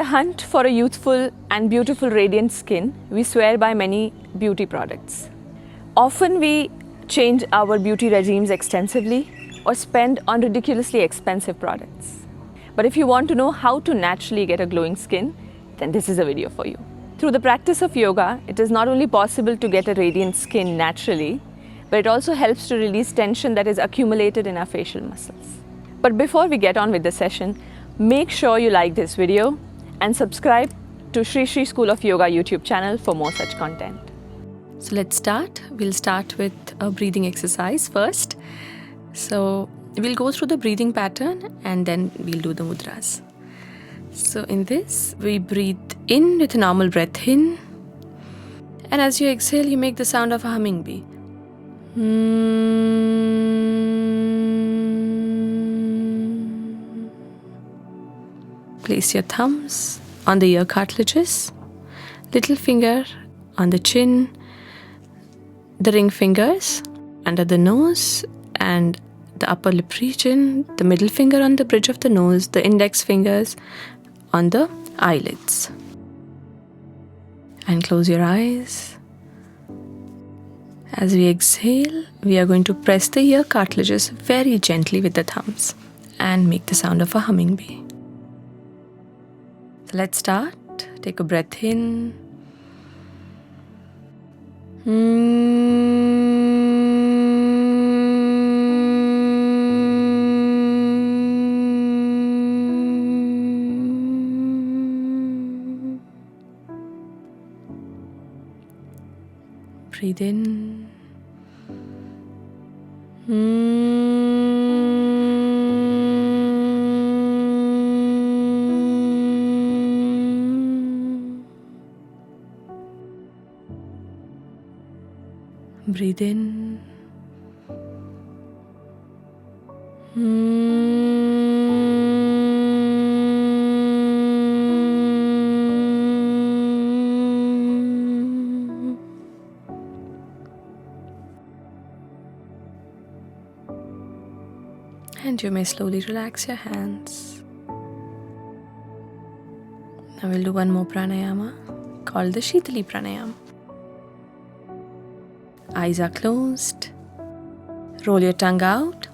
hunt for a youthful and beautiful radiant skin, we swear by many beauty products. Often we change our beauty regimes extensively or spend on ridiculously expensive products. But if you want to know how to naturally get a glowing skin, then this is a video for you. Through the practice of yoga, it is not only possible to get a radiant skin naturally, but it also helps to release tension that is accumulated in our facial muscles. But before we get on with the session, make sure you like this video and subscribe to Shri Shri School of Yoga YouTube channel for more such content. So let's start. We'll start with a breathing exercise first. So we'll go through the breathing pattern and then we'll do the mudras. So in this, we breathe in with a normal breath in. And as you exhale, you make the sound of a humming bee. Place your thumbs on the ear cartilages, little finger on the chin, the ring fingers under the nose and the upper lip region, the middle finger on the bridge of the nose, the index fingers on the eyelids. And close your eyes. As we exhale, we are going to press the ear cartilages very gently with the thumbs and make the sound of a humming bee. So let's start. Take a breath in. Breathe in. Breathe in. And you may slowly relax your hands. Now we'll do one more pranayama called the Shitali pranayama. Eyes are closed. Roll your tongue out.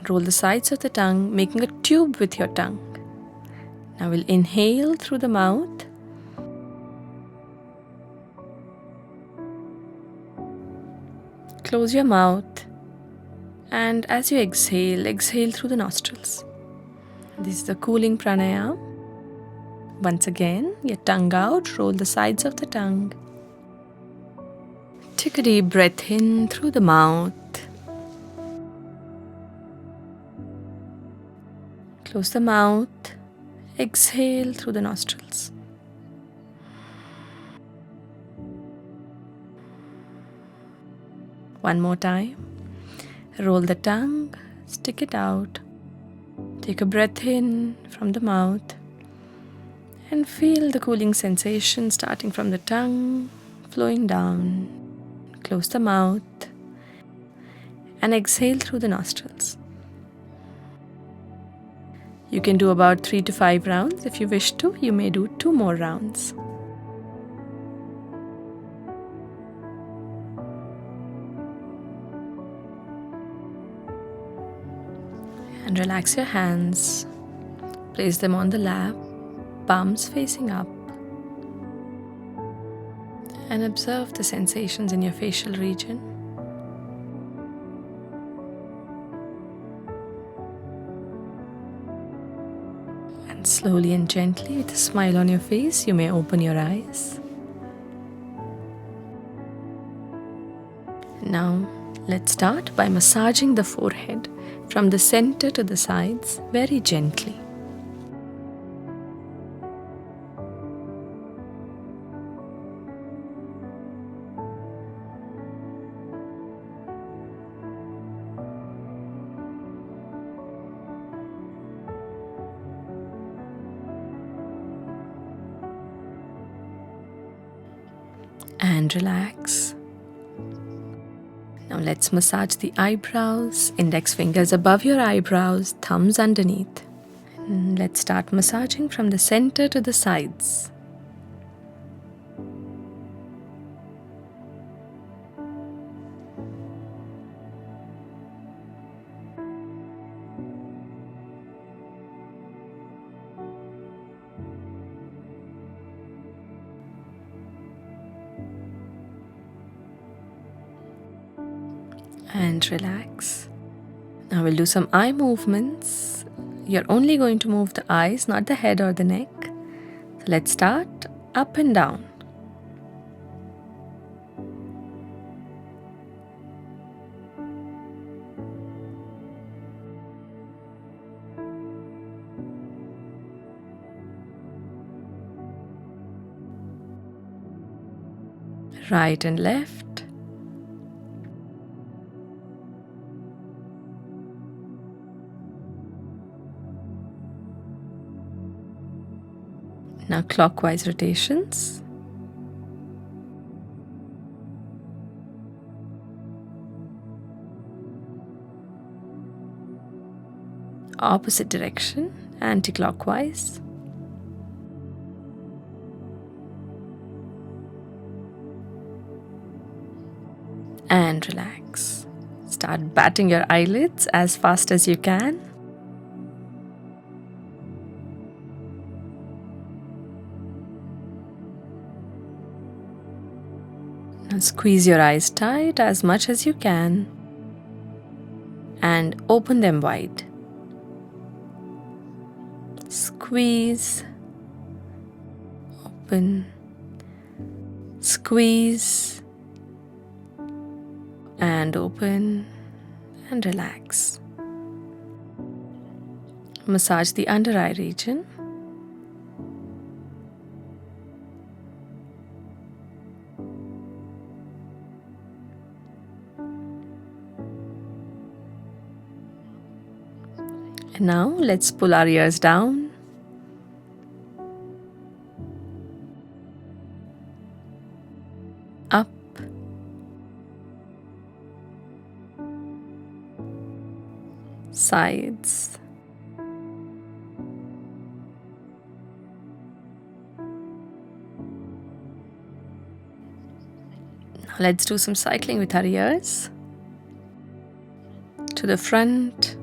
Roll the sides of the tongue, making a tube with your tongue. Now we'll inhale through the mouth. Close your mouth. And as you exhale, exhale through the nostrils. This is the cooling pranayama. Once again, your tongue out, roll the sides of the tongue. Take a deep breath in through the mouth. Close the mouth. Exhale through the nostrils. One more time. Roll the tongue, stick it out. Take a breath in from the mouth and feel the cooling sensation starting from the tongue, flowing down. Close the mouth and exhale through the nostrils. You can do about 3 to 5 rounds. If you wish to, you may do 2 more rounds. And relax your hands. Place them on the lap, palms facing up. And observe the sensations in your facial region. And slowly and gently, with a smile on your face, you may open your eyes. Now, let's start by massaging the forehead from the center to the sides very gently. And relax. Now let's massage the eyebrows, index fingers above your eyebrows, thumbs underneath. Let's start massaging from the center to the sides. And relax. Now we'll do some eye movements. You're only going to move the eyes, not the head or the neck. So let's start up and down. Right and left. Now clockwise rotations. Opposite direction, anti-clockwise. And relax. Start batting your eyelids as fast as you can. Now squeeze your eyes tight as much as you can and open them wide. Squeeze, open, squeeze, and open, and relax. Massage the under eye region. And now let's pull our ears down. Up. Sides. Now let's do some cycling with our ears. To the front.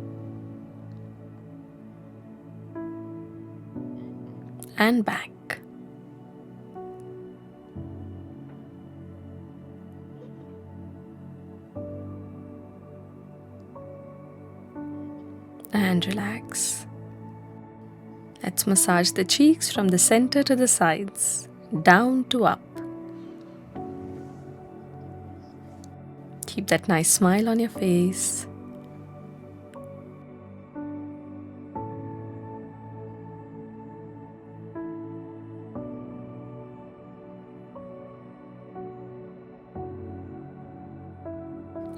And back. And relax. Let's massage the cheeks from the center to the sides, down to up. Keep that nice smile on your face.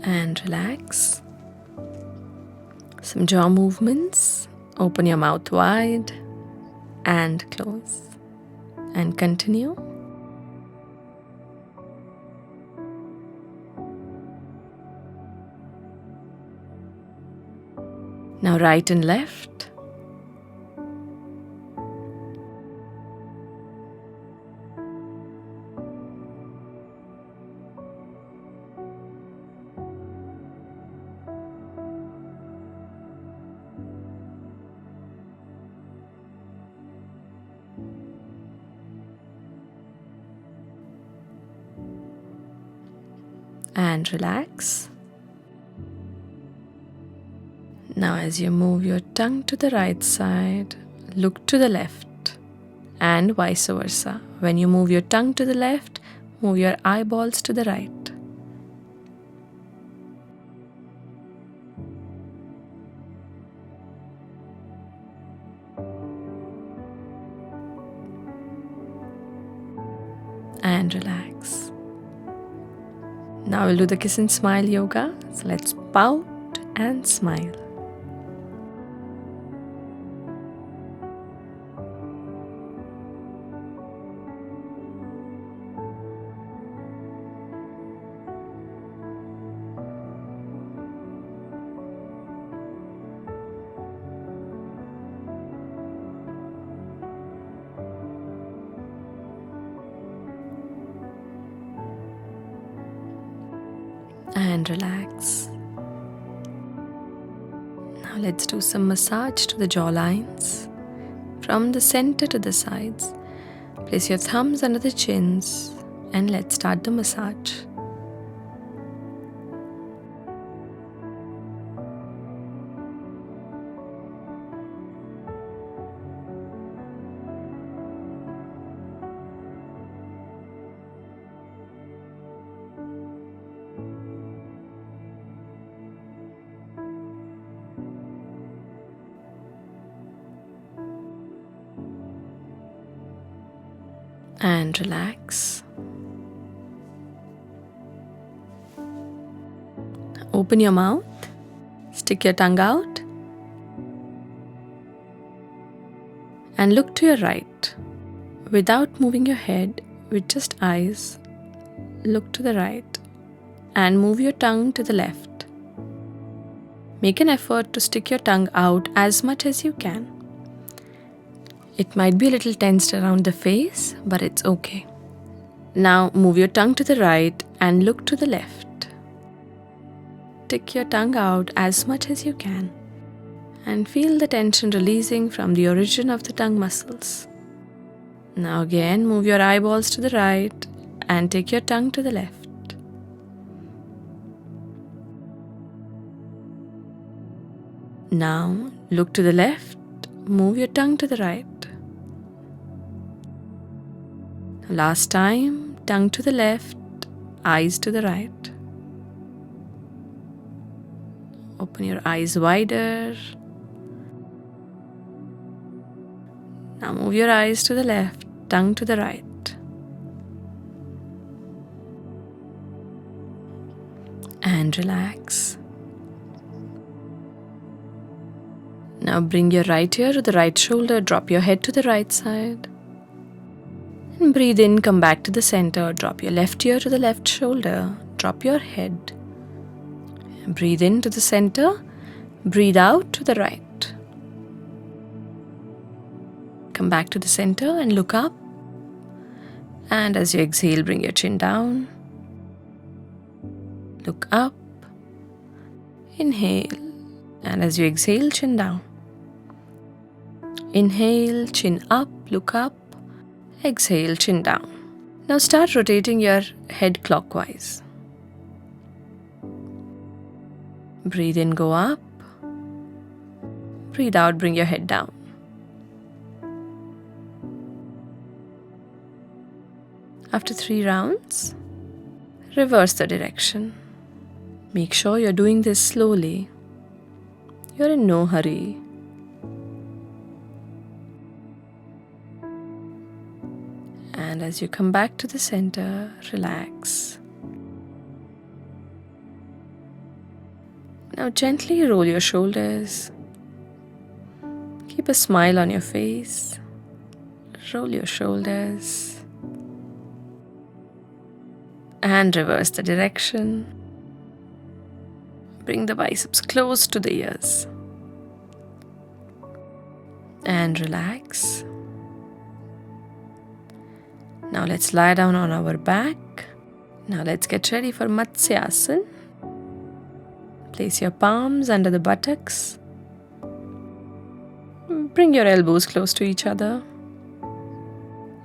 And relax. Some jaw movements. Open your mouth wide and close. And continue. Now right and left. And relax. Now as you move your tongue to the right side, look to the left and vice versa. When you move your tongue to the left, move your eyeballs to the right. And relax. Now we'll do the kiss and smile yoga. So let's pout and smile. and relax. Now let's do some massage to the jawlines, from the center to the sides. Place your thumbs under the chins and let's start the massage. And relax. Open your mouth, stick your tongue out, and look to your right. Without moving your head, with just eyes, look to the right and move your tongue to the left. Make an effort to stick your tongue out as much as you can. It might be a little tensed around the face, but it's okay. Now move your tongue to the right and look to the left. Stick your tongue out as much as you can and feel the tension releasing from the origin of the tongue muscles. Now again, move your eyeballs to the right and take your tongue to the left. Now look to the left, move your tongue to the right. Last time, tongue to the left, eyes to the right. Open your eyes wider. Now move your eyes to the left, tongue to the right. And relax. Now bring your right ear to the right shoulder, drop your head to the right side. And breathe in, come back to the center, drop your left ear to the left shoulder, drop your head. Breathe in to the center, breathe out to the right. Come back to the center and look up. And as you exhale, bring your chin down. Look up. Inhale. And as you exhale, chin down. Inhale, chin up, look up. Exhale, chin down. Now start rotating your head clockwise. Breathe in, go up. Breathe out, bring your head down. After 3 rounds, reverse the direction. Make sure you're doing this slowly. You're in no hurry. And as you come back to the center, relax. Now gently roll your shoulders. Keep a smile on your face. Roll your shoulders. And reverse the direction. Bring the biceps close to the ears. And relax. Now let's lie down on our back. Now let's get ready for Matsyasana. Place your palms under the buttocks. Bring your elbows close to each other.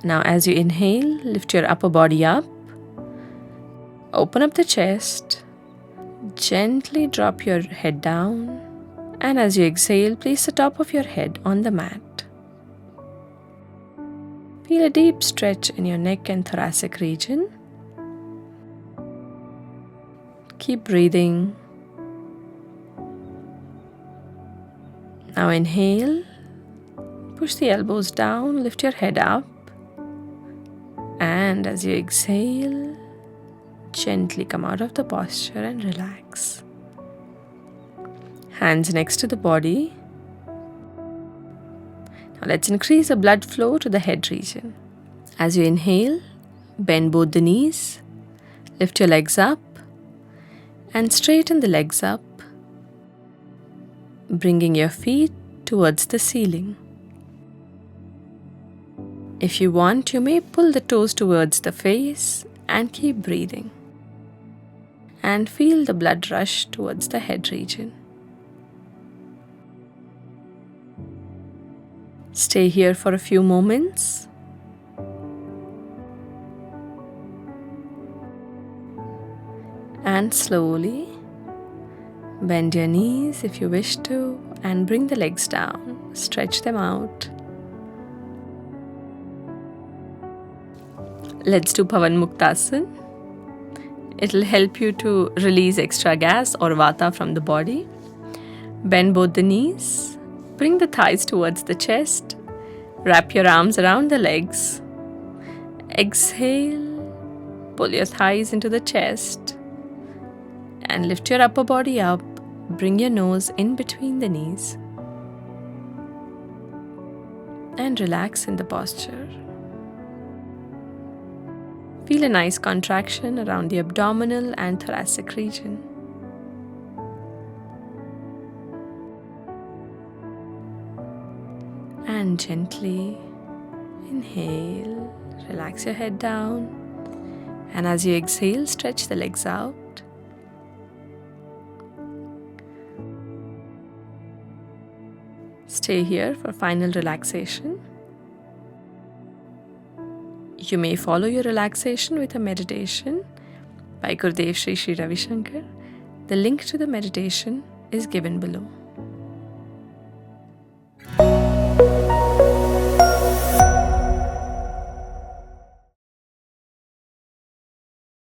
Now as you inhale, lift your upper body up. Open up the chest. Gently drop your head down. And as you exhale, place the top of your head on the mat. Feel a deep stretch in your neck and thoracic region. Keep breathing. Now inhale. Push the elbows down, lift your head up. And as you exhale, gently come out of the posture and relax. Hands next to the body. Now let's increase the blood flow to the head region. As you inhale, bend both the knees, lift your legs up, and straighten the legs up, bringing your feet towards the ceiling. If you want, you may pull the toes towards the face and keep breathing. and feel the blood rush towards the head region. Stay here for a few moments. And slowly bend your knees if you wish to, and bring the legs down. Stretch them out. Let's do Pavan Muktasan. It'll help you to release extra gas or vata from the body. Bend both the knees. Bring the thighs towards the chest. Wrap your arms around the legs. Exhale. Pull your thighs into the chest. And lift your upper body up. Bring your nose in between the knees. And relax in the posture. Feel a nice contraction around the abdominal and thoracic region. And gently inhale, relax your head down. And as you exhale, stretch the legs out. Stay here for final relaxation. You may follow your relaxation with a meditation by Gurudev Shri Ravi Shankar. The link to the meditation is given below.